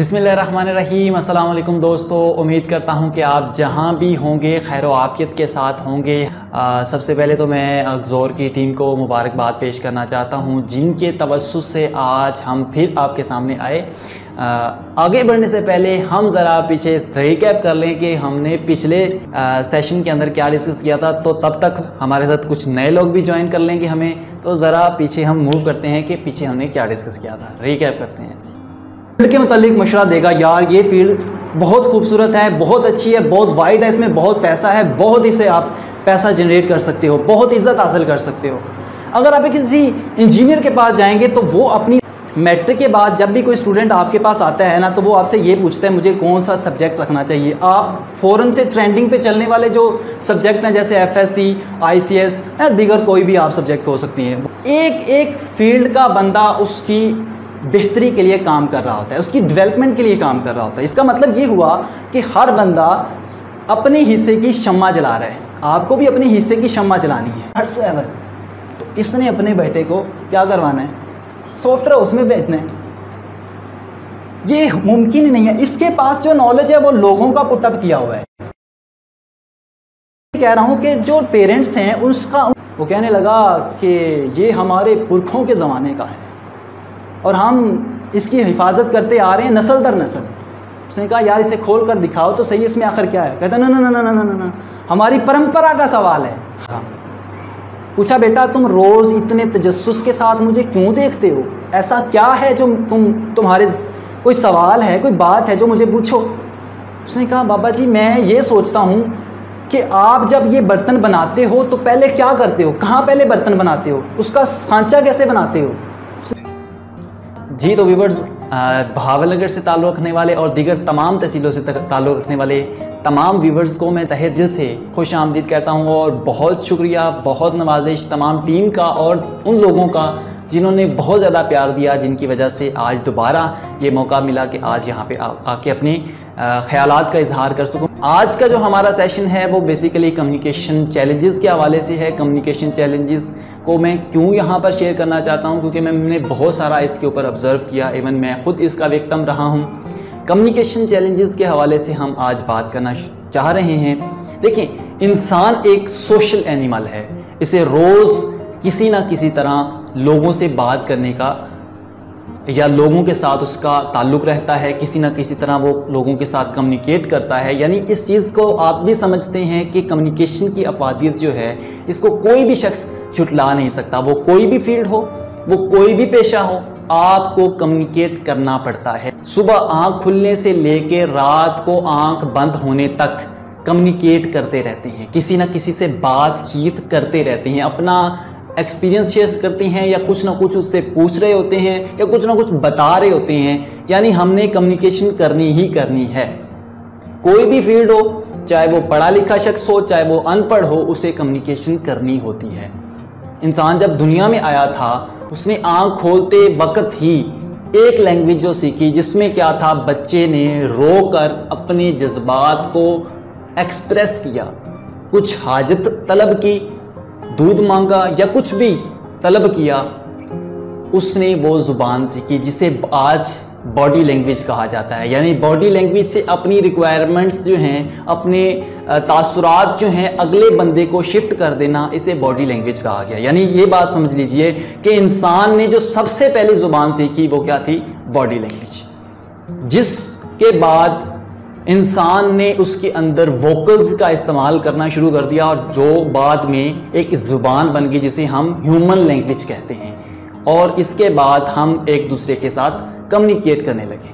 बिस्मिल्लाहिर्रहमानिर्रहीम। अस्सलाम वालेकुम दोस्तों, उम्मीद करता हूँ कि आप जहाँ भी होंगे खैर व आफ़ियत के साथ होंगे। सबसे पहले तो मैं अगज़ोर की टीम को मुबारकबाद पेश करना चाहता हूँ जिनके तवस्सुस से आज हम फिर आपके सामने आए। आगे बढ़ने से पहले हम ज़रा पीछे रिकैप कर लें कि हमने पिछले सेशन के अंदर क्या डिस्कस किया था, तो तब तक हमारे साथ कुछ नए लोग भी ज्वाइन कर लेंगे हमें। तो ज़रा पीछे हम मूव करते हैं कि पीछे हमने क्या डिस्कस किया था, रिकैप करते हैं। फील्ड के मुतालिक मशवरा देगा, यार ये फील्ड बहुत खूबसूरत है, बहुत अच्छी है, बहुत वाइड है, इसमें बहुत पैसा है, बहुत इससे आप पैसा जनरेट कर सकते हो, बहुत इज्जत हासिल कर सकते हो। अगर आप किसी इंजीनियर के पास जाएंगे तो वो अपनी मैट्रिक के बाद जब भी कोई स्टूडेंट आपके पास आता है ना, तो वो आपसे ये पूछता है मुझे कौन सा सब्जेक्ट रखना चाहिए। आप फ़ौरन से ट्रेंडिंग पे चलने वाले जो सब्जेक्ट हैं जैसे FSC, ICS या दीगर कोई भी आप सब्जेक्ट हो सकती हैं, एक एक फील्ड का बंदा उसकी बेहतरी के लिए काम कर रहा होता है, उसकी डेवलपमेंट के लिए काम कर रहा होता है। इसका मतलब ये हुआ कि हर बंदा अपने हिस्से की शम्मा जला रहा है, आपको भी अपने हिस्से की शम्मा जलानी है हरसोएवर। तो इसने अपने बेटे को क्या करवाना है, सॉफ्टवेयर उसमें भेजना है। ये मुमकिन ही नहीं है। इसके पास जो नॉलेज है वो लोगों का पुटअप किया हुआ है। कह रहा हूँ कि जो पेरेंट्स हैं उसका, वो कहने लगा कि ये हमारे पुरखों के ज़माने का है और हम इसकी हिफाजत करते आ रहे हैं नस्ल दर नस्ल। उसने कहा यार इसे खोल कर दिखाओ तो सही, इसमें आखिर क्या है। कहता ना ना ना ना ना ना ना, हमारी परंपरा का सवाल है। हाँ। पूछा बेटा तुम रोज़ इतने तजस्सुस के साथ मुझे क्यों देखते हो, ऐसा क्या है जो तुम्हारे कोई सवाल है, कोई बात है जो मुझे पूछो। उसने कहा बाबा जी मैं ये सोचता हूँ कि आप जब ये बर्तन बनाते हो तो पहले क्या करते हो, कहाँ पहले बर्तन बनाते हो, उसका सांचा कैसे बनाते हो। जी तो व्यूअर्स, भावलनगर से ताल्लुक़ रखने वाले और दीगर तमाम तहसीलों से ताल्लुक़ रखने वाले तमाम व्यूअर्स को मैं तहे दिल से खुश आमदीद कहता हूँ और बहुत शुक्रिया, बहुत नवाजिश तमाम टीम का और उन लोगों का जिन्होंने बहुत ज़्यादा प्यार दिया, जिनकी वजह से आज दोबारा ये मौका मिला कि आज यहाँ पे आके अपने ख़यालात का इजहार कर सकूँ। आज का जो हमारा सेशन है वो बेसिकली कम्युनिकेशन चैलेंजेस के हवाले से है। कम्युनिकेशन चैलेंजेस को मैं क्यों यहाँ पर शेयर करना चाहता हूँ, क्योंकि मैंने बहुत सारा इसके ऊपर ऑब्ज़र्व किया, इवन मैं ख़ुद इसका विक्टिम रहा हूँ। कम्युनिकेशन चैलेंजेस के हवाले से हम आज बात करना चाह रहे हैं। देखिए, इंसान एक सोशल एनिमल है, इसे रोज़ किसी ना किसी तरह लोगों से बात करने का या लोगों के साथ उसका ताल्लुक़ रहता है, किसी ना किसी तरह वो लोगों के साथ कम्युनिकेट करता है। यानी इस चीज़ को आप भी समझते हैं कि कम्युनिकेशन की अफादियत जो है इसको कोई भी शख्स छुटला नहीं सकता। वो कोई भी फील्ड हो, वो कोई भी पेशा हो, आपको कम्युनिकेट करना पड़ता है। सुबह आँख खुलने से लेकर रात को आँख बंद होने तक कम्युनिकेट करते रहते हैं, किसी ना किसी से बातचीत करते रहते हैं, अपना एक्सपीरियंस शेयर करते हैं या कुछ ना कुछ उससे पूछ रहे होते हैं या कुछ ना कुछ बता रहे होते हैं। यानी हमने कम्युनिकेशन करनी ही करनी है। कोई भी फील्ड हो, चाहे वो पढ़ा लिखा शख्स हो, चाहे वो अनपढ़ हो, उसे कम्युनिकेशन करनी होती है। इंसान जब दुनिया में आया था उसने आँख खोलते वक्त ही एक लैंग्वेज जो सीखी, जिसमें क्या था, बच्चे ने रोकर अपने जज्बात को एक्सप्रेस किया, कुछ हाजत तलब की, दूध मांगा या कुछ भी तलब किया, उसने वो ज़ुबान सीखी जिसे आज बॉडी लैंग्वेज कहा जाता है। यानी बॉडी लैंग्वेज से अपनी रिक्वायरमेंट्स जो हैं, अपने तासुरात जो हैं अगले बंदे को शिफ्ट कर देना, इसे बॉडी लैंग्वेज कहा गया। यानी ये बात समझ लीजिए कि इंसान ने जो सबसे पहली ज़ुबान सीखी वो क्या थी, बॉडी लैंग्वेज, जिसके बाद इंसान ने उसके अंदर वोकल्स का इस्तेमाल करना शुरू कर दिया और जो बाद में एक ज़ुबान बन गई जिसे हम ह्यूमन लैंग्वेज कहते हैं। और इसके बाद हम एक दूसरे के साथ कम्युनिकेट करने लगे।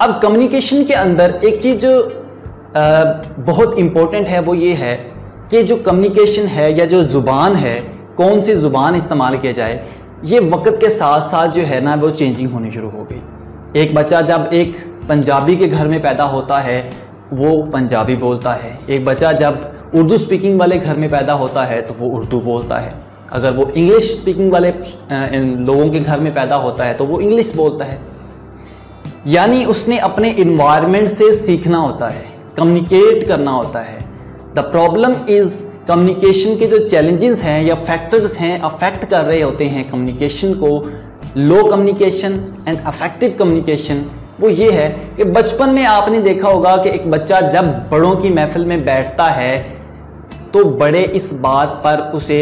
अब कम्युनिकेशन के अंदर एक चीज़ जो बहुत इम्पोर्टेंट है वो ये है कि जो कम्युनिकेशन है या जो ज़ुबान है, कौन सी ज़ुबान इस्तेमाल किया जाए, ये वक्त के साथ साथ जो है ना वो चेंजिंग होनी शुरू हो गई। एक बच्चा जब एक पंजाबी के घर में पैदा होता है वो पंजाबी बोलता है, एक बच्चा जब उर्दू स्पीकिंग वाले घर में पैदा होता है तो वो उर्दू बोलता है, अगर वो इंग्लिश स्पीकिंग वाले लोगों के घर में पैदा होता है तो वो इंग्लिश बोलता है। यानी उसने अपने इन्वायरमेंट से सीखना होता है, कम्युनिकेट करना होता है। द प्रॉब्लम इज़ कम्युनिकेशन के जो चैलेंजेस हैं या फैक्टर्स हैं अफेक्ट कर रहे होते हैं कम्युनिकेशन को, लो कम्युनिकेशन एंड अफेक्टिव कम्युनिकेशन, वो ये है कि बचपन में आपने देखा होगा कि एक बच्चा जब बड़ों की महफिल में बैठता है तो बड़े इस बात पर उसे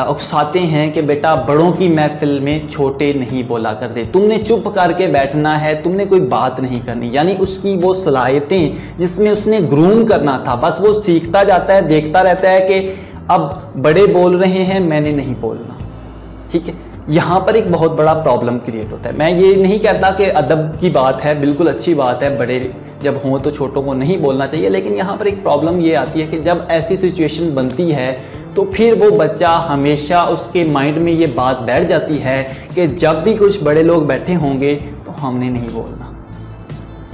उकसाते हैं कि बेटा बड़ों की महफिल में छोटे नहीं बोला कर दे, तुमने चुप करके बैठना है, तुमने कोई बात नहीं करनी। यानी उसकी वो सलाहियतें जिसमें उसने ग्रूम करना था, बस वो सीखता जाता है, देखता रहता है कि अब बड़े बोल रहे हैं, मैंने नहीं बोलना। ठीक है, यहाँ पर एक बहुत बड़ा प्रॉब्लम क्रिएट होता है। मैं ये नहीं कहता कि अदब की बात है, बिल्कुल अच्छी बात है, बड़े जब हों तो छोटों को नहीं बोलना चाहिए, लेकिन यहाँ पर एक प्रॉब्लम ये आती है कि जब ऐसी सिचुएशन बनती है तो फिर वो बच्चा हमेशा उसके माइंड में ये बात बैठ जाती है कि जब भी कुछ बड़े लोग बैठे होंगे तो हमने नहीं बोलना।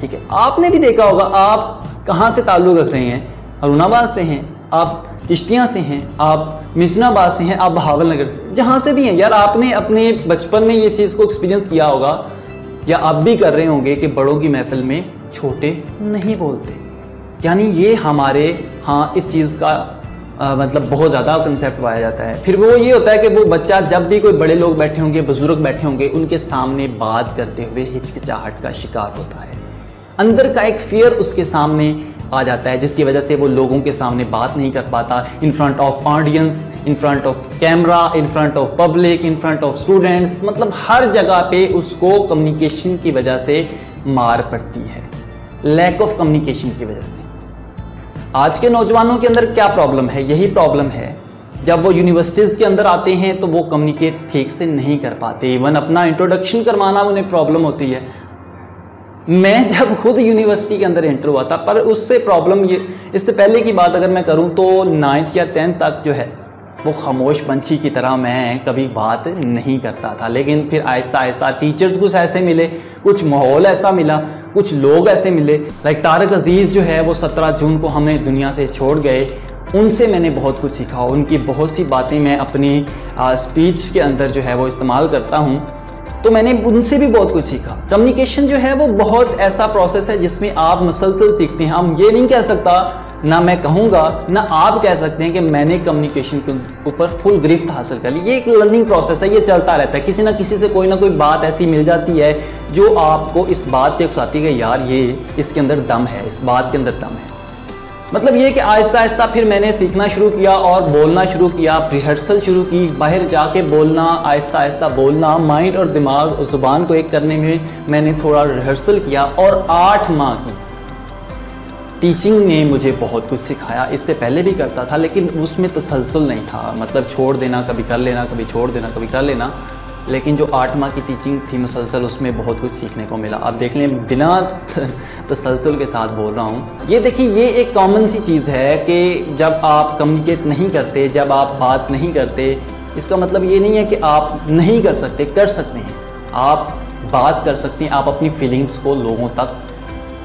ठीक है, आपने भी देखा होगा, आप कहाँ से ताल्लुक़ रख रहे हैं, अरुणाबाद से हैं, आप चिश्तियाँ से हैं, आप मिसनाबाद से हैं, आप बहावलनगर से, जहाँ से भी हैं यार, आपने अपने बचपन में ये चीज़ को एक्सपीरियंस किया होगा या आप भी कर रहे होंगे कि बड़ों की महफिल में छोटे नहीं बोलते। यानी ये हमारे हाँ इस चीज़ का मतलब बहुत ज़्यादा कंसेप्ट पाया जाता है। फिर वो ये होता है कि वो बच्चा जब भी कोई बड़े लोग बैठे होंगे, बुजुर्ग बैठे होंगे, उनके सामने बात करते हुए हिचकिचाहट का शिकार होता है। अंदर का एक फियर उसके सामने आ जाता है जिसकी वजह से वो लोगों के सामने बात नहीं कर पाता, in front of audience, in front of camera, in front of public, in front of students, मतलब हर जगह पे उसको कम्युनिकेशन की वजह से मार पड़ती है, लैक ऑफ कम्युनिकेशन की वजह से। आज के नौजवानों के अंदर क्या प्रॉब्लम है, यही प्रॉब्लम है, जब वो यूनिवर्सिटीज़ के अंदर आते हैं तो वो कम्युनिकेट ठीक से नहीं कर पाते, इवन अपना इंट्रोडक्शन करवाना उन्हें प्रॉब्लम होती है। मैं जब खुद यूनिवर्सिटी के अंदर एंटर हुआ था, पर उससे प्रॉब्लम ये, इससे पहले की बात अगर मैं करूं तो 9th या 10th तक जो है वो खामोश पंछी की तरह मैं कभी बात नहीं करता था। लेकिन फिर आहिस्ता आहिस्ता टीचर्स कुछ ऐसे मिले, कुछ माहौल ऐसा मिला, कुछ लोग ऐसे मिले, लाइक तारक अजीज़ जो है वो 17 जून को हमें दुनिया से छोड़ गए, उनसे मैंने बहुत कुछ सीखा। उनकी बहुत सी बातें मैं अपनी स्पीच के अंदर जो है वो इस्तेमाल करता हूँ, तो मैंने उनसे भी बहुत कुछ सीखा। कम्युनिकेशन जो है वो बहुत ऐसा प्रोसेस है जिसमें आप मुसलसल सीखते हैं। हम ये नहीं कह सकता, ना मैं कहूँगा ना आप कह सकते हैं कि मैंने कम्युनिकेशन के ऊपर फुल गिरफ्त हासिल कर ली। ये एक लर्निंग प्रोसेस है, ये चलता रहता है। किसी ना किसी से कोई ना कोई बात ऐसी मिल जाती है जो आपको इस बात पे उकसाती है कि यार ये इसके अंदर दम है, इस बात के अंदर दम है। मतलब ये कि आहिस्ता आहिस्ता फिर मैंने सीखना शुरू किया और बोलना शुरू किया, रिहर्सल शुरू की, बाहर जाके बोलना, आहिस्ता आहिस्ता बोलना, माइंड और दिमाग और ज़ुबान को एक करने में मैंने थोड़ा रिहर्सल किया। और 8 माह की टीचिंग ने मुझे बहुत कुछ सिखाया। इससे पहले भी करता था लेकिन उसमें तसलसल नहीं था, मतलब छोड़ देना, कभी कर लेना, कभी छोड़ देना, कभी कर लेना। लेकिन जो 8 माह की टीचिंग थी मुसलसल, उसमें बहुत कुछ सीखने को मिला। आप देख लें, बिना तसलसल के साथ बोल रहा हूँ। ये देखिए, ये एक कॉमन सी चीज़ है कि जब आप कम्युनिकेट नहीं करते, जब आप बात नहीं करते, इसका मतलब ये नहीं है कि आप नहीं कर सकते, कर सकते हैं। आप बात कर सकते हैं, आप अपनी फीलिंग्स को लोगों तक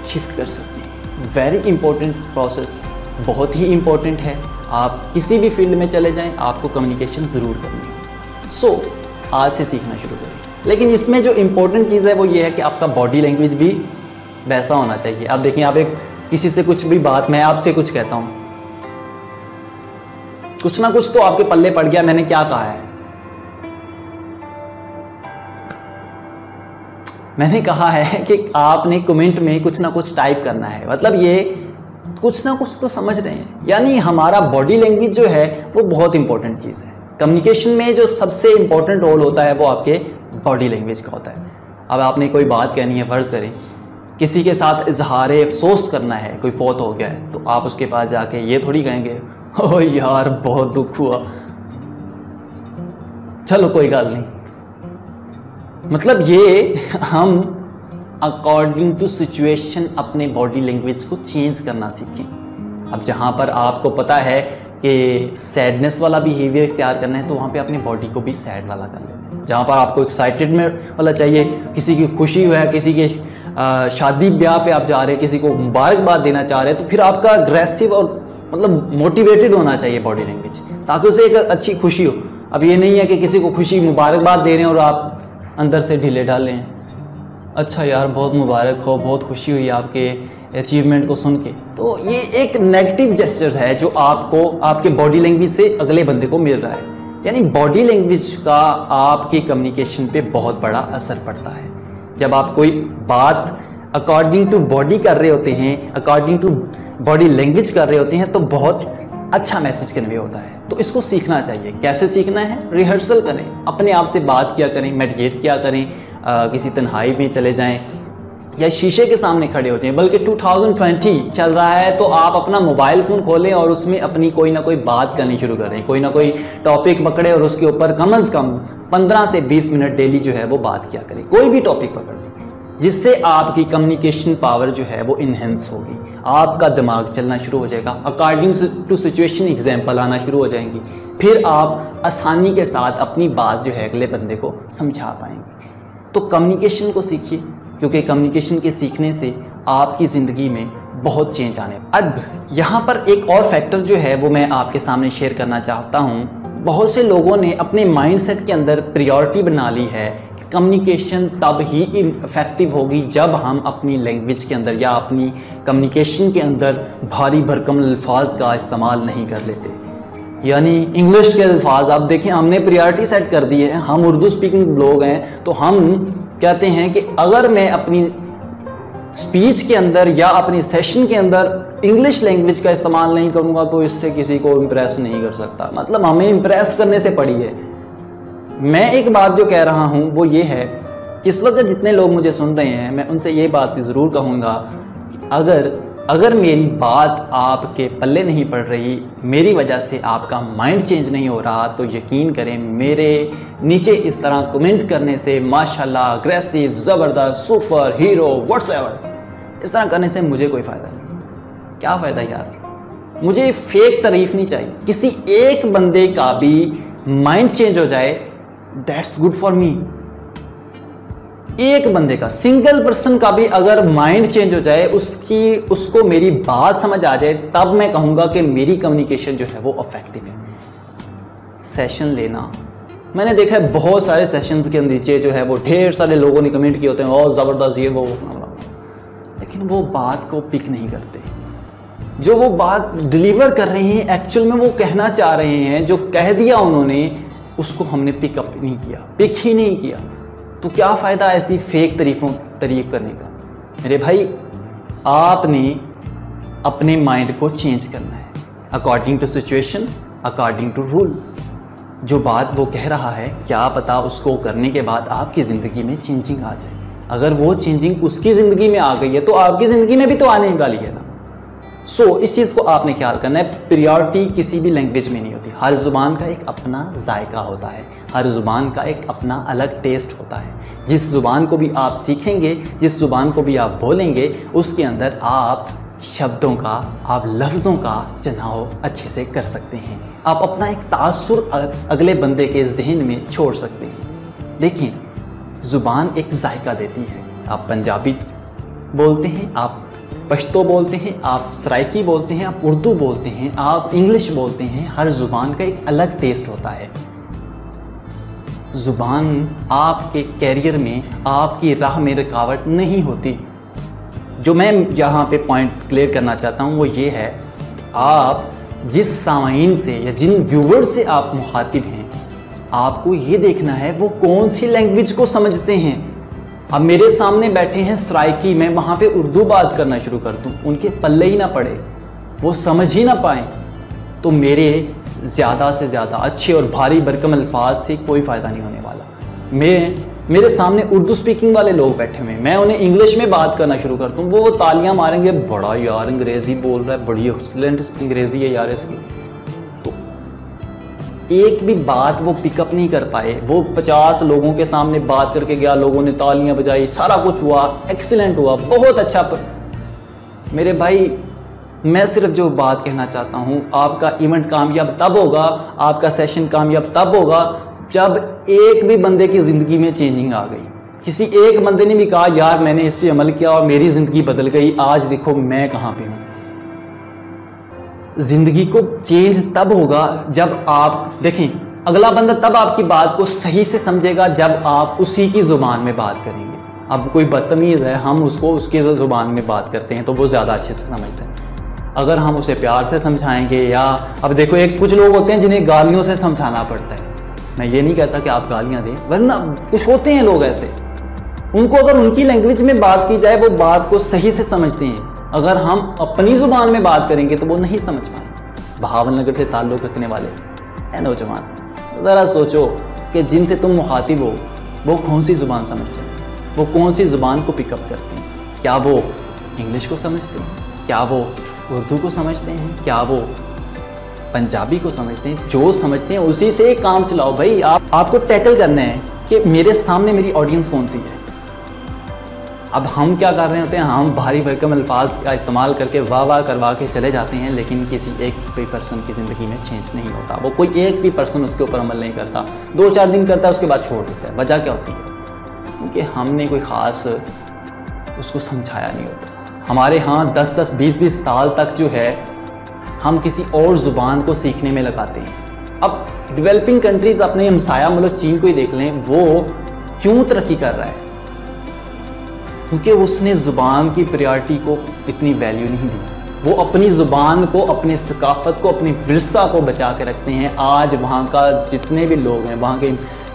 शिफ्ट कर सकते हैं। वेरी इंपॉर्टेंट प्रोसेस, बहुत ही इंपॉर्टेंट है। आप किसी भी फील्ड में चले जाएँ, आपको कम्युनिकेशन ज़रूर करनी है। सो आज से सीखना शुरू करें। लेकिन इसमें जो इम्पोर्टेंट चीज़ है वो ये है कि आपका बॉडी लैंग्वेज भी वैसा होना चाहिए। आप देखिए, आप एक किसी से कुछ भी बात, मैं आपसे कुछ कहता हूँ, कुछ ना कुछ तो आपके पल्ले पड़ गया, मैंने क्या कहा है। मैंने कहा है कि आपने कमेंट में कुछ ना कुछ टाइप करना है, मतलब ये कुछ ना कुछ तो समझ रहे हैं। यानी हमारा बॉडी लैंग्वेज जो है वो बहुत इंपॉर्टेंट चीज़ है। कम्युनिकेशन में जो सबसे इंपॉर्टेंट रोल होता है वो आपके बॉडी लैंग्वेज का होता है। अब आपने कोई बात कहनी है, फ़र्ज़ करें किसी के साथ इजहार अफसोस करना है, कोई फौत हो गया है, तो आप उसके पास जाके ये थोड़ी कहेंगे ओह यार बहुत दुख हुआ, चलो कोई गल नहीं। मतलब ये हम अकॉर्डिंग टू सिचुएशन अपने बॉडी लैंग्वेज को चेंज करना सीखें। अब जहाँ पर आपको पता है कि सैडनेस वाला बिहेवियर इख्तियार करना है, तो वहाँ पे अपनी बॉडी को भी सैड वाला कर लेना है। जहाँ पर आपको एक्साइटेड में वाला चाहिए, किसी की खुशी है, किसी के शादी ब्याह पे आप जा रहे हैं, किसी को मुबारकबाद देना चाह रहे हैं, तो फिर आपका अग्रेसिव और मतलब मोटिवेटेड होना चाहिए बॉडी लैंग्वेज, ताकि उसे एक अच्छी खुशी हो। अब ये नहीं है कि किसी को खुशी मुबारकबाद दे रहे हैं और आप अंदर से ढीले ढाले हैं, अच्छा यार बहुत मुबारक हो, बहुत खुशी हुई आपके अचीवमेंट को सुन के। तो ये एक नेगेटिव जेस्चर है जो आपको आपके बॉडी लैंग्वेज से अगले बंदे को मिल रहा है। यानी बॉडी लैंग्वेज का आपकी कम्युनिकेशन पे बहुत बड़ा असर पड़ता है। जब आप कोई बात अकॉर्डिंग टू बॉडी कर रहे होते हैं, अकॉर्डिंग टू बॉडी लैंग्वेज कर रहे होते हैं, तो बहुत अच्छा मैसेज कन्वे होता है। तो इसको सीखना चाहिए। कैसे सीखना है? रिहर्सल करें, अपने आप से बात किया करें, मेडिटेट किया करें, किसी तन्हाई में चले जाएं या शीशे के सामने खड़े होते हैं। बल्कि 2020 चल रहा है तो आप अपना मोबाइल फ़ोन खोलें और उसमें अपनी कोई ना कोई बात करनी शुरू करें, कोई ना कोई टॉपिक पकड़े और उसके ऊपर कम से कम 15 से 20 मिनट डेली जो है वो बात किया करें। कोई भी टॉपिक पकड़ लें, जिससे आपकी कम्युनिकेशन पावर जो है वो इन्हेंस होगी, आपका दिमाग चलना शुरू हो जाएगा, अकॉर्डिंग टू सिचुएशन एग्जाम्पल आना शुरू हो जाएंगी, फिर आप आसानी के साथ अपनी बात जो है अगले बंदे को समझा पाएंगे। तो कम्युनिकेशन को सीखिए, क्योंकि कम्युनिकेशन के सीखने से आपकी ज़िंदगी में बहुत चेंज आने। अब यहाँ पर एक और फैक्टर जो है वो मैं आपके सामने शेयर करना चाहता हूँ। बहुत से लोगों ने अपने माइंडसेट के अंदर प्रायोरिटी बना ली है कि कम्युनिकेशन तब ही इफेक्टिव होगी जब हम अपनी लैंग्वेज के अंदर या अपनी कम्युनिकेशन के अंदर भारी भरकम अल्फाज का इस्तेमाल नहीं कर लेते। यानी इंग्लिश के अल्फाज आप देखें, हमने प्रायोरिटी सेट कर दी है। हम उर्दू स्पीकिंग लोग हैं तो हम कहते हैं कि अगर मैं अपनी स्पीच के अंदर या अपनी सेशन के अंदर इंग्लिश लैंग्वेज का इस्तेमाल नहीं करूंगा तो इससे किसी को इम्प्रेस नहीं कर सकता। मतलब हमें इम्प्रेस करने से पड़ी है। मैं एक बात जो कह रहा हूं वो ये है, इस वक्त जितने लोग मुझे सुन रहे हैं मैं उनसे ये बात ज़रूर कहूँगा, अगर मेरी बात आपके पल्ले नहीं पड़ रही, मेरी वजह से आपका माइंड चेंज नहीं हो रहा, तो यकीन करें मेरे नीचे इस तरह कमेंट करने से माशाल्लाह, अग्रेसिव, ज़बरदस्त, सुपर, हीरो, व्हाट्सएवर, इस तरह करने से मुझे कोई फ़ायदा नहीं। क्या फ़ायदा यार? मुझे फेक तारीफ नहीं चाहिए। किसी एक बंदे का भी माइंड चेंज हो जाए, दैट्स गुड फॉर मी। एक बंदे का, सिंगल पर्सन का भी अगर माइंड चेंज हो जाए, उसको मेरी बात समझ आ जाए, तब मैं कहूँगा कि मेरी कम्युनिकेशन जो है वो इफेक्टिव है। सेशन लेना, मैंने देखा है बहुत सारे सेशंस के नीचे जो है वो ढेर सारे लोगों ने कमेंट किए होते हैं, और ज़बरदस्त ये वो, लेकिन वो बात को पिक नहीं करते। जो वो बात डिलीवर कर रहे हैं, एक्चुअल में वो कहना चाह रहे हैं, जो कह दिया उन्होंने, उसको हमने पिकअप नहीं किया, पिक ही नहीं किया। तो क्या फ़ायदा ऐसी फेक तारीफ करने का? मेरे भाई, आपने अपने माइंड को चेंज करना है according to situation, according to rule. जो बात वो कह रहा है, क्या पता उसको करने के बाद आपकी ज़िंदगी में चेंजिंग आ जाए। अगर वो चेंजिंग उसकी ज़िंदगी में आ गई है तो आपकी ज़िंदगी में भी तो आने वाली है ना। इस चीज़ को आपने ख्याल करना है। प्रायोरिटी किसी भी लैंग्वेज में नहीं होती। हर ज़ुबान का एक अपना जायका होता है, हर ज़ुबान का एक अपना अलग टेस्ट होता है। जिस ज़ुबान को भी आप सीखेंगे, जिस ज़ुबान को भी आप बोलेंगे, उसके अंदर आप शब्दों का, आप लफ्ज़ों का चुनाव अच्छे से कर सकते हैं। आप अपना एक तासुर अगले बंदे के जहन में छोड़ सकते हैं। देखिए, ज़ुबान एक जायका देती है। आप पंजाबी बोलते हैं, आप पश्तो बोलते हैं, आप सराइकी बोलते हैं, आप उर्दू बोलते हैं, आप इंग्लिश बोलते हैं। हर ज़ुबान का एक अलग टेस्ट होता है। ज़ुबान आपके कैरियर में, आपकी राह में रुकावट नहीं होती। जो मैं यहाँ पे पॉइंट क्लियर करना चाहता हूँ वो ये है, आप जिस सामाईन से या जिन व्यूवर्स से आप मुखातिब हैं, आपको ये देखना है वो कौन सी लैंग्वेज को समझते हैं। अब मेरे सामने बैठे हैं सराइकी, मैं वहाँ पे उर्दू बात करना शुरू कर दूँ, उनके पल्ले ही ना पड़े, वो समझ ही ना पाए, तो मेरे ज़्यादा से ज़्यादा अच्छे और भारी भरकम अल्फाज से कोई फ़ायदा नहीं होने वाला। मेरे सामने उर्दू स्पीकिंग वाले लोग बैठे हुए हैं, मैं उन्हें इंग्लिश में बात करना शुरू कर दूँ, वो तालियां मारेंगे, बड़ा यार अंग्रेज़ी बोल रहा है, बड़ी एक्सीलेंट अंग्रेज़ी है यार इसकी। तो एक भी बात वो पिकअप नहीं कर पाए। वो 50 लोगों के सामने बात करके गया, लोगों ने तालियां बजाई, सारा कुछ हुआ, एक्सीलेंट हुआ, बहुत अच्छा। मेरे भाई, मैं सिर्फ जो बात कहना चाहता हूँ, आपका इवेंट कामयाब तब होगा, आपका सेशन कामयाब तब होगा जब एक भी बंदे की ज़िंदगी में चेंजिंग आ गई। किसी एक बंदे ने भी कहा यार मैंने इस पर अमल किया और मेरी ज़िंदगी बदल गई, आज देखो मैं कहाँ पे हूँ। ज़िंदगी को चेंज तब होगा जब आप देखें, अगला बंदा तब आपकी बात को सही से समझेगा जब आप उसी की ज़ुबान में बात करेंगे। अब कोई बदतमीज़ है, हम उसको उसकी ज़ुबान में बात करते हैं तो वो ज़्यादा अच्छे से समझते हैं। अगर हम उसे प्यार से समझाएंगे, या अब देखो कुछ लोग होते हैं जिन्हें गालियों से समझाना पड़ता है। मैं ये नहीं कहता कि आप गालियां दें, वरना कुछ होते हैं लोग ऐसे, उनको अगर उनकी लैंग्वेज में बात की जाए वो बात को सही से समझते हैं। अगर हम अपनी ज़ुबान में बात करेंगे तो वो नहीं समझ पाएंगे। भावनगर से ताल्लुक़ रखने वाले है नौजवान, ज़रा सोचो कि जिनसे तुम मुखातिब हो वो कौन सी ज़ुबान समझ रहे हैं, वो कौन सी ज़ुबान को पिकअप करते हैं। क्या वो इंग्लिश को समझते हैं? क्या वो उर्दू को समझते हैं? क्या वो पंजाबी को समझते हैं? जो समझते हैं उसी से काम चलाओ भाई। आपको टैकल करना है कि मेरे सामने मेरी ऑडियंस कौन सी है। अब हम क्या कर रहे होते हैं, हम भारी भरकम अल्फाज का इस्तेमाल करके वाह वाह करवा के चले जाते हैं, लेकिन किसी एक भी पर्सन की ज़िंदगी में चेंज नहीं होता। वो कोई एक भी पर्सन उसके ऊपर अमल नहीं करता, 2-4 दिन करता है उसके बाद छोड़ देता है। वजह क्या होती है? क्योंकि हमने कोई ख़ास उसको समझाया नहीं होता। हमारे यहाँ 10-10, 20-20 साल तक जो है हम किसी और ज़ुबान को सीखने में लगाते हैं। अब डेवलपिंग कंट्रीज़ अपने हमसाया मुल्क चीन को ही देख लें, वो क्यों तरक्की कर रहा है? क्योंकि उसने ज़ुबान की प्रायोरिटी को इतनी वैल्यू नहीं दी। वो अपनी ज़ुबान को, अपने सकाफ़त को, अपने विरसा को बचा के रखते हैं। आज वहाँ का जितने भी लोग हैं, वहाँ के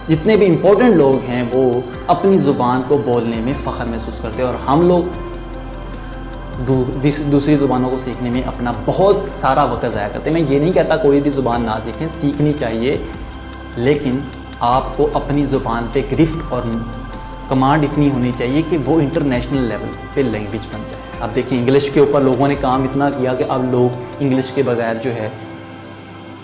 जितने भी इम्पोर्टेंट लोग हैं, वो अपनी ज़ुबान को बोलने में फ़ख्र महसूस करते हैं। और हम लोग दूसरी ज़ुबानों को सीखने में अपना बहुत सारा वक्त ज़ाया करते हैं। मैं ये नहीं कहता कोई भी ज़ुबान ना सीखें, सीखनी चाहिए, लेकिन आपको अपनी ज़ुबान पे गिरफ्त और कमांड इतनी होनी चाहिए कि वो इंटरनेशनल लेवल पे लैंग्वेज बन जाए। अब देखिए इंग्लिश के ऊपर लोगों ने काम इतना किया कि अब लोग इंग्लिश के बगैर जो है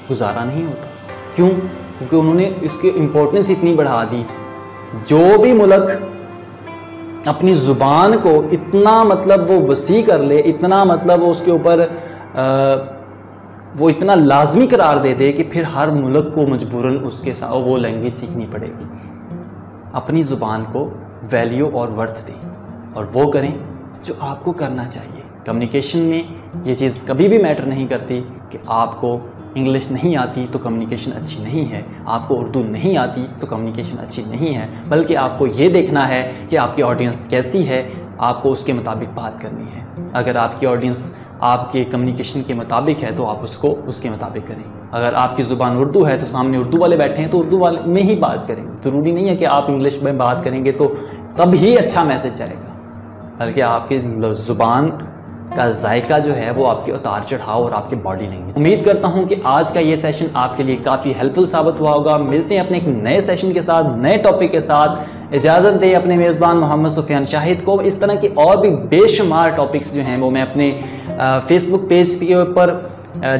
गुजारा नहीं होता। क्यों? क्योंकि उन्होंने इसकी इम्पोर्टेंस इतनी बढ़ा दी। जो भी मुल्क अपनी ज़ुबान को इतना मतलब वो वसी कर ले, इतना मतलब उसके ऊपर वो इतना लाजमी करार दे दे कि फिर हर मुल्क को मजबूरन उसके साथ वो लैंग्वेज सीखनी पड़ेगी। अपनी ज़ुबान को वैल्यू और वर्थ दें और वो करें जो आपको करना चाहिए। कम्युनिकेशन में ये चीज़ कभी भी मैटर नहीं करती कि आपको इंग्लिश नहीं आती तो कम्युनिकेशन अच्छी नहीं है, आपको उर्दू नहीं आती तो कम्युनिकेशन अच्छी नहीं है, बल्कि आपको ये देखना है कि आपकी ऑडियंस कैसी है, आपको उसके मुताबिक बात करनी है। अगर आपकी ऑडियंस आपके कम्युनिकेशन के मुताबिक है तो आप उसको उसके मुताबिक करें। अगर आपकी ज़ुबान उर्दू है तो सामने उर्दू वाले बैठे हैं तो उर्दू वाले में ही बात करें। ज़रूरी नहीं है कि आप इंग्लिश में बात करेंगे तो तब ही अच्छा मैसेज जाएगा, बल्कि आपकी ज़ुबान का जायका जो है वो आपके उतार चढ़ाव और आपके बॉडी लैंग्वेज। उम्मीद करता हूँ कि आज का ये सेशन आपके लिए काफ़ी हेल्पफुल साबित हुआ होगा। मिलते हैं अपने एक नए सेशन के साथ, नए टॉपिक के साथ। इजाज़त दें अपने मेज़बान मोहम्मद सुफियान शाहिद को। इस तरह के और भी बेशुमार टॉपिक्स जो हैं वो मैं अपने फेसबुक पेज के ऊपर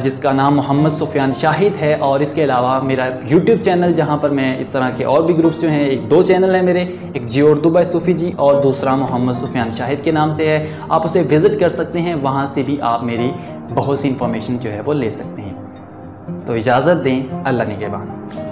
जिसका नाम मोहम्मद सुफियान शाहिद है, और इसके अलावा मेरा यूट्यूब चैनल जहां पर मैं इस तरह के और भी ग्रुप्स जो हैं, 2 चैनल हैं मेरे, एक जी उर्दू बाय सूफ़ी जी और दूसरा मोहम्मद सुफियान शाहिद के नाम से है। आप उसे विज़िट कर सकते हैं, वहां से भी आप मेरी बहुत सी इंफॉर्मेशन जो है वो ले सकते हैं। तो इजाज़त दें, अल्लाह निगहबान।